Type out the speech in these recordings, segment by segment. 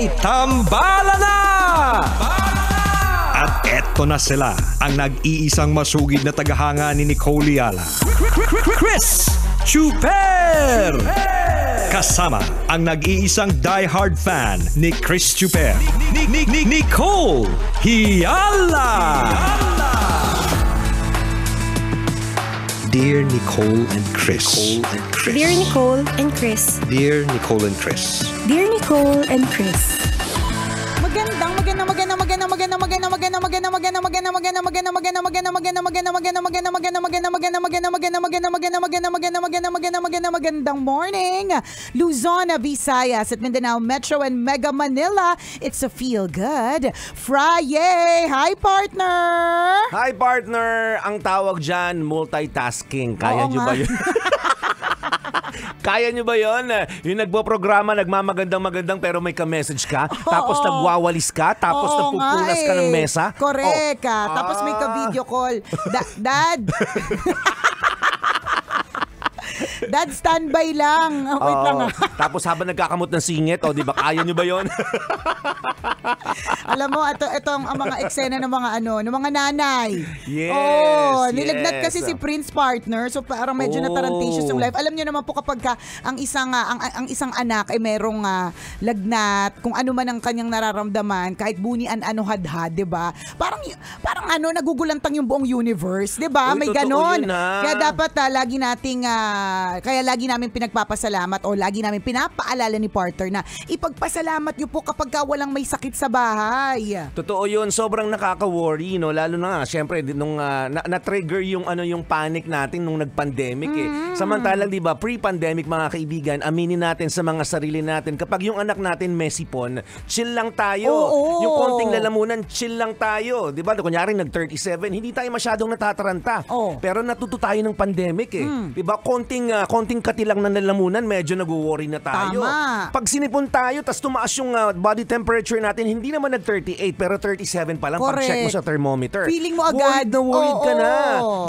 May tambala na! At eto na sila, ang nag-iisang masugid na tagahanga ni Nicole Yala, Chris Chuper! Kasama ang nag-iisang die-hard fan ni Chris Chuper, Nicole Yala! Dear Nicole and Chris. Dear Nicole and Chris. Dear Nicole and Chris. Dear Nicole and Chris. Magandang morning, Luzon, Visayas at Mindanao Metro and Mega Manila. It's a feel good Friday. Hi partner. Hi partner. Ang tawag dyan, multitasking. Kaya nyo ba yun? Kaya nyo ba yun? Yung nagpo-programa, nagmamagandang pero may ka-message ka, tapos nagwawalis ka, tapos nagpupunas ka ng mesa. Correct. Tapos may ka-video call. Dad! Dad, standby lang. Wait lang. Tapos habang nagkakamot ng singit, di ba? Kaya nyo ba yun? Alam mo, ito ang mga eksena ng mga ng mga nanay. Yes. Nilagnat kasi si Prince partner, so parang medyo natarantatious yung life. Alam niyo naman po kapag ang isang anak ay merong lagnat, kung ano man ang kanyang nararamdaman, kahit bunian hadhad, 'di ba? Parang nagugulantang yung buong universe, 'di ba? May ganon. Kaya dapat lagi namin pinagpapasalamat o lagi namin pinapaalala ni partner na ipagpasalamat niyo po kapag walang may sakit sa bahay. Totoo yun, sobrang nakaka-worry, no? Lalo na syempre nung na-trigger yung panic natin nung nag-pandemic Samantalang 'di ba, pre-pandemic mga kaibigan, aminin natin sa mga sarili natin, kapag yung anak natin mesipon, chill lang tayo. Yung konting lalamunan, chill lang tayo. 'Di ba? Kunyari nag-37, hindi tayo masyadong natataranta. Pero natuto tayo ng pandemic 'Di ba? Konting katilang na lalamunan, medyo nag-worry na tayo. Tama. Pag sinipon tayo, tas tumaas yung body temperature natin, hindi naman nag-38 pero 37 pa lang. Correct. Pag-check mo sa thermometer. Feeling mo agad. Worried ka na.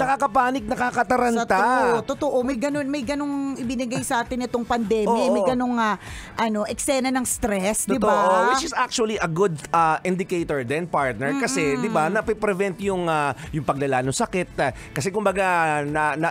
Nakakapanik, nakakataranta. Totoo. May ganung ibinigay sa atin itong pandemya. May ganung eksena ng stress, di ba? Which is actually a good indicator din, partner. Kasi, di ba, napiprevent yung paglala ng sakit. Kasi kumbaga,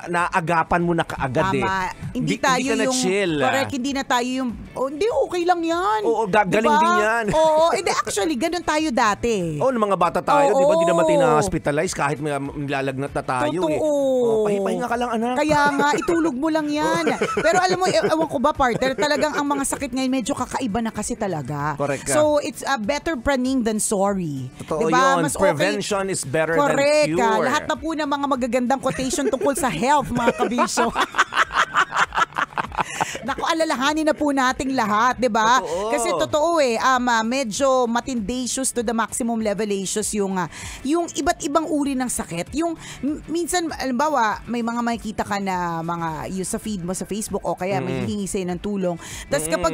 naagapan mo na kaagad. Tama. Hindi ka yung na-chill. Correct, hindi na tayo yung hindi, okay lang yan. Gagaling diba? din yan. Hindi, actually, ganun tayo dati. Ng mga bata tayo, di ba, di naman tayo na-hospitalize kahit may lalagnat na tayo. Totoo. Pahinga ka lang, anak. Kaya nga, itulog mo lang yan. Pero alam mo, ewan ko ba, partner, talagang ang mga sakit ngayon medyo kakaiba na kasi talaga. Correct ka. So, it's a better praning than sorry. Totoo diba? yun. Mas Prevention is better than cure. Correct. Lahat na po ng mga magagandang quotation tungkol sa health, mga kabisyo. Naku, alalahanin na po nating lahat, 'di ba? Kasi totoo medyo matindatious to the maximum levelacious yung iba't ibang uri ng sakit. Yung minsan halimbawa, may mga makikita ka na mga sa feed mo sa Facebook o kaya may hihingi sa'yo ng tulong. Tapos kapag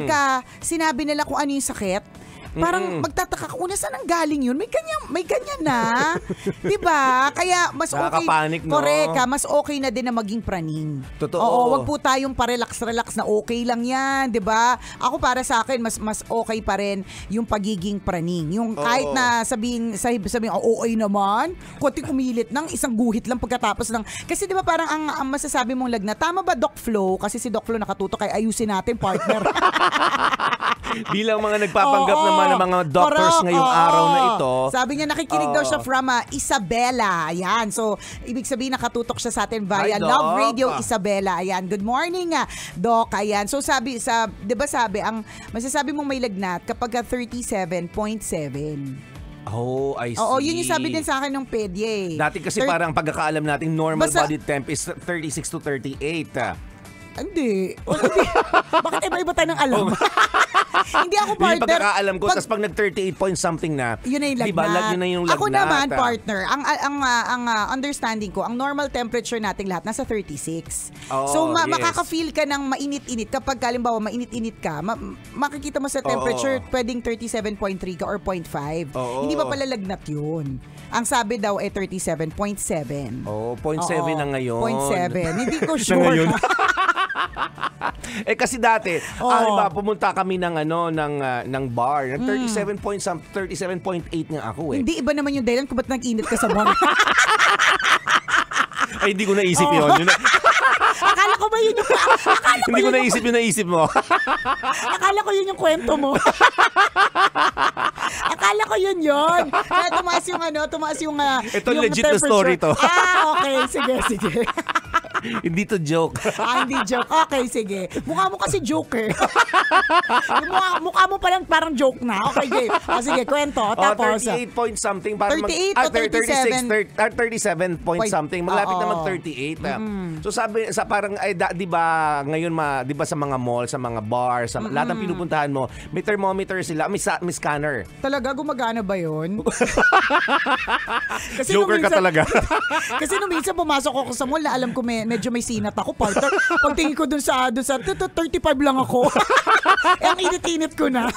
sinabi nila kung ano yung sakit, parang magtataka ka, saan ang galing yun? May ganyan na. 'Di ba? Kaya mas okay. No? Correct, mas okay na din na maging praning. Totoo. Wag po tayong pa-relax na okay lang 'yan, 'di ba? Ako para sa akin mas okay pa rin yung pagiging praning. Yung kahit na sabihin OA naman, konting umilit ng isang guhit lang pagkatapos ng kasi 'di ba parang ang masasabi mong lagnat. Tama ba Doc Flo? Kasi si Doc Flo nakatutok kay ayusin natin, partner. Bilang mga nagpapanggap naman ng mga doctors ngayong araw na ito. Sabi niya nakikinig daw siya from Isabela. Ayan. So, ibig sabihin nakatutok siya sa atin via Hi, Love Doc. Radio Isabela. Ayan. Good morning, Doc. Ayan. So, 'di ba sabi, ang masasabi mong may lagnat kapag 37.7. Oh, I see. Yun yung sabi din sa akin ng pedye. Dati kasi parang pagkakaalam natin, normal body temp is 36 to 38. Hindi. Bakit iba-iba tayo ng alam? Hindi ako partner. Yung pagkakaalam ko, tapos pag nag-38 point something na, yun na yung lagnat. diba, yun na yung lagnat. Ako naman, partner, ang understanding ko, ang normal temperature nating lahat nasa 36. So, yes. makaka-feel ka ng mainit-init. Kapag halimbawa, mainit-init ka, makikita mo sa temperature, pwedeng 37.3 ka or 0.5. Hindi pa pala lagnat yun. Ang sabi daw ay 37.7. 0.7 na ngayon. 0.7. Hindi ko sure. Kasi dati, diba, pumunta kami ng bar. Nag 37.8 nga ako Hindi, iba naman yung dahilan kung ba't nag-init ka sa bar. Ay, hindi ko naisip yun. Akala ko ba yun yung... Hindi ko naisip yung naisip mo. Akala ko yun yung kwento mo. Akala ko yun. Kaya tumaas yung Ito yung legit na story to. Okay. Sige. Hindi to joke. Hindi joke. Okay, sige. Mukha mo kasi joke eh. Mukha mo parang joke na. Okay, game. Sige, kwento. Tapos 38 point something. 38 o 37? 37 point something. Malapit na mag-38. So sabi, parang, di ba, ngayon, di ba sa mga mall, sa mga bar, sa lahat ng pinupuntahan mo, may thermometer sila, may scanner. Talaga, gumagana ba yun? Joker ka talaga. Kasi nung minsan pumasok ako sa mall, na alam ko medyo may sinat ako. Pagtingin ko dun sa 35 lang ako. Ang init-init ko na.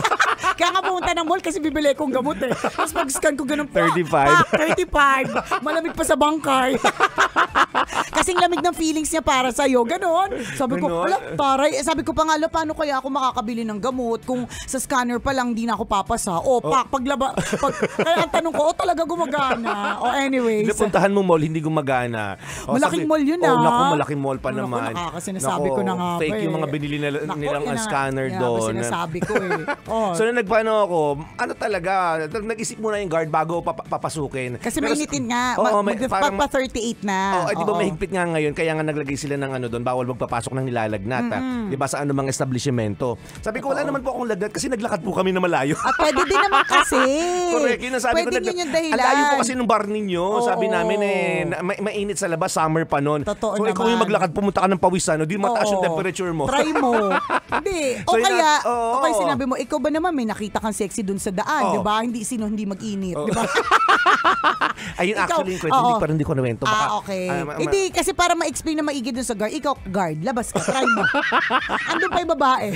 Kaya nga pumunta ng mall kasi bibili kong gamot eh. Tapos pag-scan ko ganun, 35. Malamig pa sa bangkay. Kasing lamig ng feelings niya para sa'yo. Ganon. Sabi ko, taray. Sabi ko pa nga, paano kaya ako makakabili ng gamot kung sa scanner pa lang di na ako papasa? Kaya ang tanong ko, talaga gumagana. Anyways. Puntahan mo mall, hindi gumagana. Malaking mall yun naku, malaking mall pa naman. Sinasabi ko na nga pa fake yung mga binili nilang scanner doon. Sinasabi ko eh. So nagpaano ako, talaga, nag-isip muna yung guard bago papasukin. Kasi mainitin nga, pa 38 na. Di ba mahigpit nga ngayon, kaya nga naglagay sila ng doon, bawal magpapasok ng nilalagnat. Di ba sa anumang establishmento. Sabi ko, wala naman po akong lagnat kasi naglakad po kami na malayo. At pwede din naman kasi. Correct, yun ang sabi ko. Pwede yun yung dahilan. Ang layo po kasi ng bar ninyo. Sabi namin mainit sa labas, summer pa noon. Totoo so naman. ikaw yung maglakad, pumunta ka ng pawisan, di mataas yung temperature mo. Try mo. Hindi. O kaya sinabi mo, ikaw ba naman may nakita kang sexy dun sa daan, di ba? Hindi mag-init, di ba? Ayun, actually, hindi ko nawento. Okay. Hindi, kasi para ma-explain na maigi dun sa guard, ikaw, guard, labas ka, try mo. Andun pa yung babae.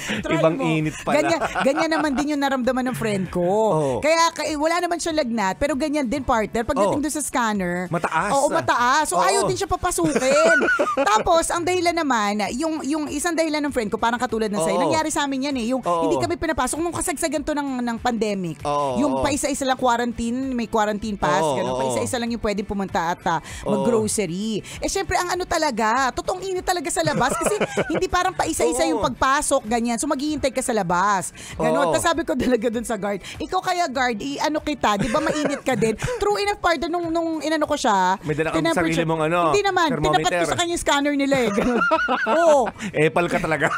Ibang init pala. Ganyan naman din yung naramdaman ng friend ko. Kaya wala naman siya lagnat, pero ganyan din, partner. Pagdating doon sa scanner, mataas. Mataas. So ayaw din siya papasukin. Tapos, ang dahilan naman, yung isang dahilan ng friend ko, parang katulad ng sa'yo, nangyari sa amin yan eh. Yung hindi kami pinapasok nung kasagsagan to ng pandemic. Yung pa-isa-isa lang quarantine, may quarantine pass, ganun. Pa-isa-isa lang yung pwede pumunta at mag-grocery. Syempre, ang talaga, totoong init talaga sa labas kasi hindi parang pa-isa-isa yung pagpasok, ganyan. So maghihintay ka sa labas. Ganon. Tapos sabi ko talaga dun sa guard, ikaw kaya guard, kita, di ba mainit ka din? True enough, partner, nung inano ko siya, may dala kang sarili mong hindi naman, tinapat ko sa kanya yung scanner nila eh. Ganon. Oo. Epal ka talaga.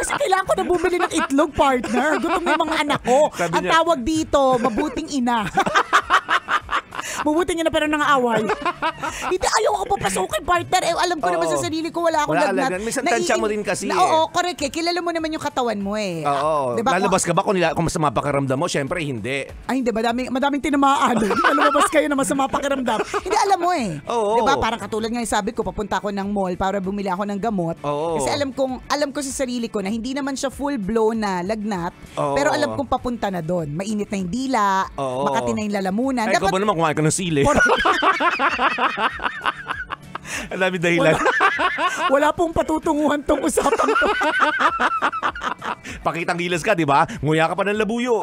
Kasi kailangan ko na bumili ng itlog, partner. Gutom na yung mga anak ko. Ang tawag dito, mabuting ina. Mabuting na pero nang-away. Hindi, ayaw ako papasukin, partner. Alam ko naman sa sarili ko, wala akong lagnat. Minsan tansya mo din kasi. Oo, correct eh. Kilala mo naman yung katawan mo eh. Oo. Diba, lalabas ka ba kung masama pakiramdam mo? Siyempre, hindi. Ay, hindi. Madaming tinamaan. Lumabas kayo na masama pakiramdam. Hindi, alam mo eh. Oo. Diba? Parang katulad nga yung sabi ko, papunta ako ng mall para bumili ako ng gamot. Oo. Kasi alam ko sa sarili ko na hindi naman siya full-blown na lagnat. Pero alam kong papunta na doon. Mainit na yung dila. Makati na yung lalamunan. Ay, ikaw ba naman kumain ka ng sili? Ang dami dahilan. Wala pong patutunguhan tong usapan to. Pakitang gilas ka, di ba? Nguya ka pa ng labuyo.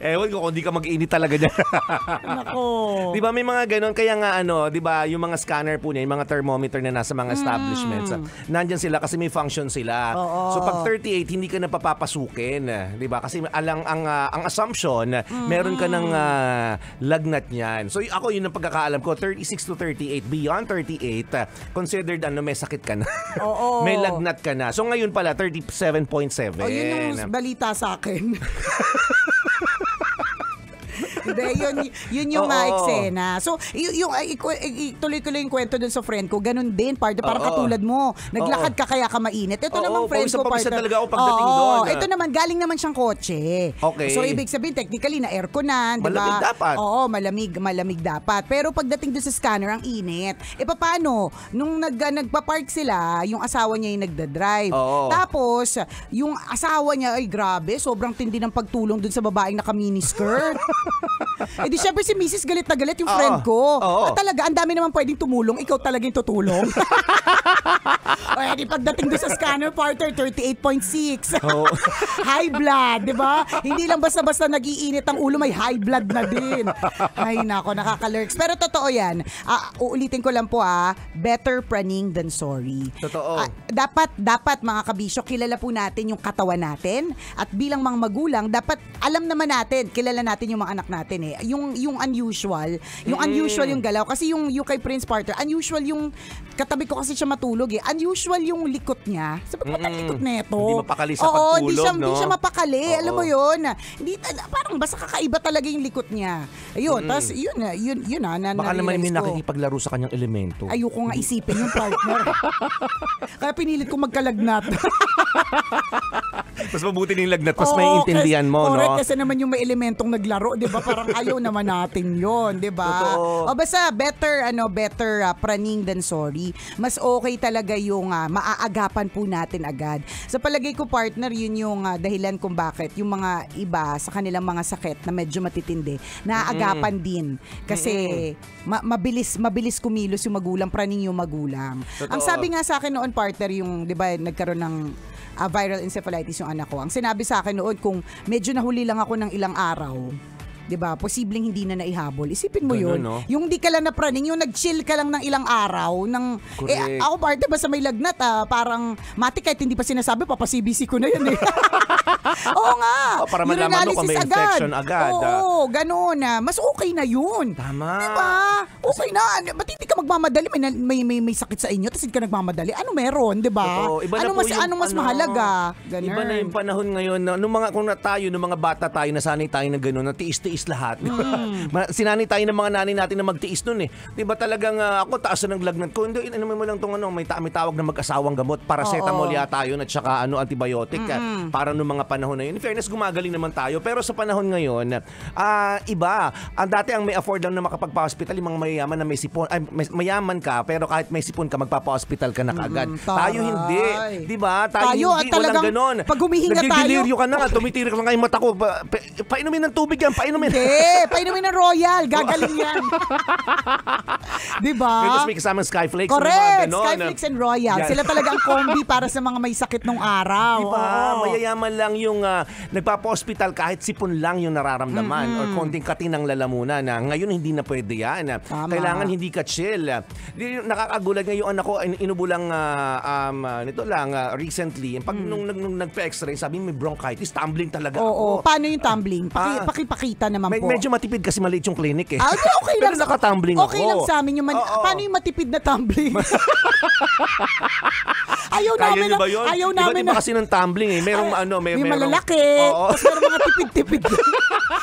Ewan ko kung di ka mag-init talaga dyan. Nako. Di ba may mga ganon? Kaya nga di ba yung mga scanner po niya, yung mga thermometer na nasa mga establishments, nandyan sila kasi may function sila. So pag 38, hindi ka na papapasukin. Di ba? Kasi ang assumption, meron ka ng lagnat niyan. So ako yun ang pagkakaalam ko, 36 to 38. Beyond 38, considered may sakit ka na. May lagnat ka na. So ngayon pala, 37.7. Yun yung balita sa akin. Hindi, yun yung eksena. So, ituloy ko lang yung kwento dun sa friend ko. Ganun din, partner. Parang katulad mo. Naglakad ka kaya ka mainit. Ito namang friend ko, partner. Talaga ako pagdating doon. Ito naman, galing naman siyang kotse. Okay. So, ibig sabihin, technically, na airconan. Diba? Malamig dapat. Oo, malamig dapat. Pero pagdating dun sa scanner, ang init. Paano? Nung nagpa-park sila, yung asawa niya yung nagdadrive. Tapos, yung asawa niya, ay grabe, sobrang tindi ng pagtulong dun sa babaeng naka-miniskirt. Eh di syempre si Mrs. galit na galit yung friend ko. Talaga, ang dami naman pwedeng tumulong. Ikaw talaga yung tutulong. O di pagdating doon sa scanner partner, 38.6. High blood, di ba? Hindi lang basta-basta nag-iinit ang ulo, may high blood na din. Ay nako, nakaka-lurks. Pero totoo yan. Uulitin ko lang po better praning than sorry. Totoo. Dapat mga kabisyo, kilala po natin yung katawan natin. At bilang mga magulang, dapat alam naman natin, kilala natin yung mga anak natin eh. Yung unusual, yung galaw. Kasi yung kay Prince Partner, unusual yung, katabi ko kasi siya matulog eh. Unusual yung likot niya. Sabi ko, likot neto. Hindi mapakali sa pagtulog, hindi siya mapakali. Alam mo yun. Hindi, parang basta kakaiba talaga yung likot niya. Ayun, tapos yun na baka naman may ko. nakikipaglaro sa kanyang elemento. Ayoko nga isipin yung partner. Kaya pinilit ko magkalagnat. Mas mabuti ng lagnat, mas may intindihan mo, correct, no? kasi naman yung may elementong naglaro, 'di ba? Parang ayaw naman natin 'yon, 'di ba? Totoo. O basta better praning than sorry. Mas okay talaga yung maaagapan po natin agad. Sa palagay ko, partner, yun yung dahilan kung bakit yung mga iba sa kanilang mga sakit na medyo matitindi, naaagapan din. Kasi mabilis kumilos yung magulang, praning yung magulang. Totoo. Ang sabi nga sa akin noon, partner, yung 'di ba nagkaroon ng viral encephalitis yung anak ko. Ang sinabi sa akin noon, kung medyo nahuli lang ako ng ilang araw, 'di ba? Posibleng hindi na naihabol. Isipin mo ganun, 'yun. no? Yung di ka lang napraning, yung nag-chill ka lang ng ilang araw ng Correct. ako parte ba sa may lagnat parang matik kahit hindi pa sinasabi, papa-CBC ko na 'yun eh. Oo nga. Para malaman mo kung may infection agad. Oo, ganoon na. Mas okay na 'yun. Tama. 'Di ba? Okay na. Ba't hindi ka magmamadali? May sakit sa inyo, tapos hindi ka nagmamadali. Ano meron, 'di ba? Totoo. Iba na po yung, mas mahalaga? Ganun. Iba na yung panahon ngayon na nung mga bata tayo, nasanay tayo ng gano'n, na tiis-tiis lahat. Sinanay tayo ng mga nanay natin na magtiis nun eh. 'Di ba talagang ako taas na ng lagnat ko. Hindi, inamin mo lang tong may tawag na mag-asawang gamot, paracetamol yata yun at saka antibiotic para nung mga panahon na yun. In fairness, gumagaling naman tayo. Pero sa panahon ngayon, iba. Dati ang may afford lang na makapagpa-hospital, yung mga mayayaman na may sipon. Ay, mayaman ka, pero kahit may sipon ka, magpapa-hospital ka na kagad. Tayo hindi. 'Di ba? Tayo hindi, walang ganon. Pag humihinga tayo, nagdidelirio ka na nga, tumitirik lang yung mata ko. Painumin ng tubig yan, painumin. Painumin ng Royal, gagaling yan. 'Di ba? Tapos may kasamang Skyflakes. Correct, Skyflakes and Royal. Yan. Sila talaga ang kombi para sa mga may sakit nung araw. Diba? Mayayaman lang yung nagpapa-hospital kahit sipon lang yung nararamdaman or konting katinang lalamunan. Ngayon hindi na pwede yan. Tama. Kailangan hindi ka chill. Nakakagulat nga yung anak ko, inubulang nito lang recently. Pag nung nagpa-x-ray, sabi may bronchitis, tumbling talaga Oo. ako. Paano yung tumbling? Pakipakita naman po. Medyo matipid kasi maliit yung clinic eh. Okay lang. Pero nakatumbling ako. Okay lang sa amin yung paano yung matipid na tumbling? Ayaw namin Kaya ba yun? Ayaw namin Iba kasi ng tumbling eh. Merong may malalaki. Tapos meron mga tipid-tipid.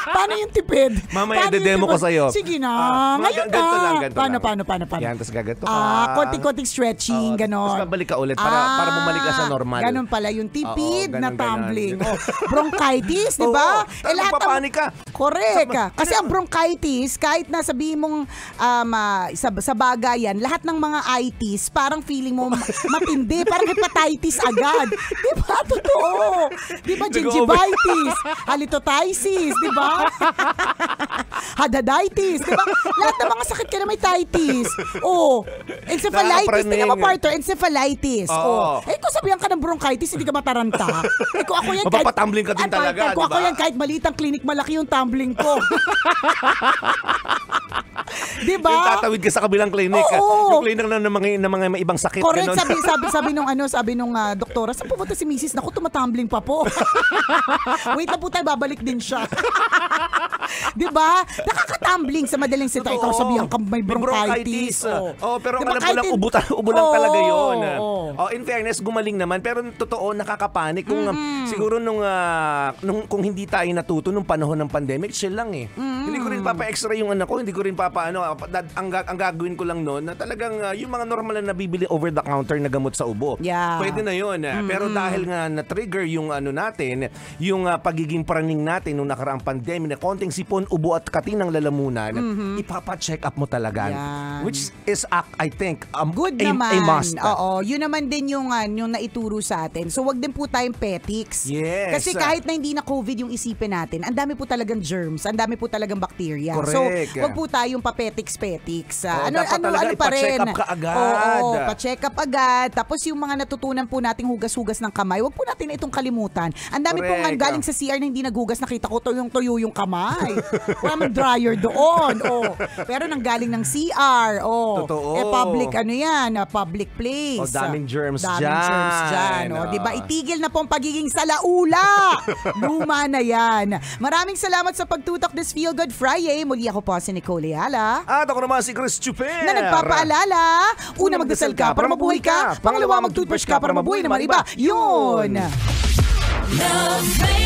Paano yung tipid? Mamaya de-demo ko sa'yo. Sige na. Ngayon na. Ganito lang. Paano? Yan, tapos gagato ka. Konting-konting stretching, ganon. Tapos babalik ka ulit para bumalik ka sa normal. Ganon pala yung tipid na ganon. tumbling. Bronchitis, di ba? Nagpapanik ka. Correct. Kasi ang bronchitis, kahit na sabihin mong sa bagayan, lahat ng mga itis, parang feeling mo matindi. Parang hepatitis agad. Di ba? Totoo. Di ba? Gingivitis, halitotitis, di ba? Hadaditis, di ba? Lahat ng mga sakit ka na may titis. Encephalitis. Tingnan mo, partner, encephalitis. Kung sabihan ka ng bronchitis, hindi ka mataranta. Kung ako yan, mapapatumbling ka din talaga, kung di ba? ako yan, kahit maliit ang clinic, malaki yung tumbling ko. Di ba? Yung tatawid ka sa kabilang clinic. Oo. Yung clinic ng mga may ibang sakit. Correct, Ganun. sabi nung doktora, saan pupunta si Mrs.? Naku, tumatumbling pa po. Wait na po tayo, babalik din siya. Di ba? Nakakatumbling sa madaling sita. Ikaw sabihan ka may bronchitis. Pero Diba, alam ko lang, ubo lang talaga yun. In fairness, gumaling naman. Pero totoo, nakakapanik. Kung siguro kung hindi tayo natuto nung panahon ng pandemic, chill lang eh. Hindi ko rin papa-x-ray yung anak ko. Hindi ko rin ang gagawin ko lang noon na talagang yung mga normal na nabibili over the counter na gamot sa ubo. Yeah. Pwede na yun. Pero dahil nga na-trigger yung natin, yung pagiging praning natin nung nakaraang pandemic na konting sipon, ubo at kati ng lalamunan, ipapa-check up mo talaga. Yan. Which is, I think, Good a naman. must. Oo, yun naman din yung naituro sa atin. So wag din po tayong petics. Yes. Kasi kahit na hindi na COVID yung isipin natin, ang dami po talagang germs, ang dami po talagang bacteria. Correct. So wag po tayong pa-petics. Dapat talaga ipa-check up ka agad. Oo, pa-check up agad. Tapos yung mga natutunan po nating hugas-hugas ng kamay, wag po natin itong kalimutan. Ang dami po nga galing sa CR na hindi naghugas, nakita ko tuyong-tuyo yung kamay. Wala man dryer doon. Pero nanggaling ng CR. Totoo. Public public place. Daming germs Daming dyan. germs dyan. Diba? Itigil na po ang pagiging salaula. Luma na yan. Maraming salamat sa pagtutok this Feel Good Friday. Muli ako po si Nicole Ayala. At ako naman si Chris Chuper. Na nagpapaalala, una magdasal ka para mabuhay ka, pangalawa mag-toothbrush ka para mabuhay naman iba. Yun! Love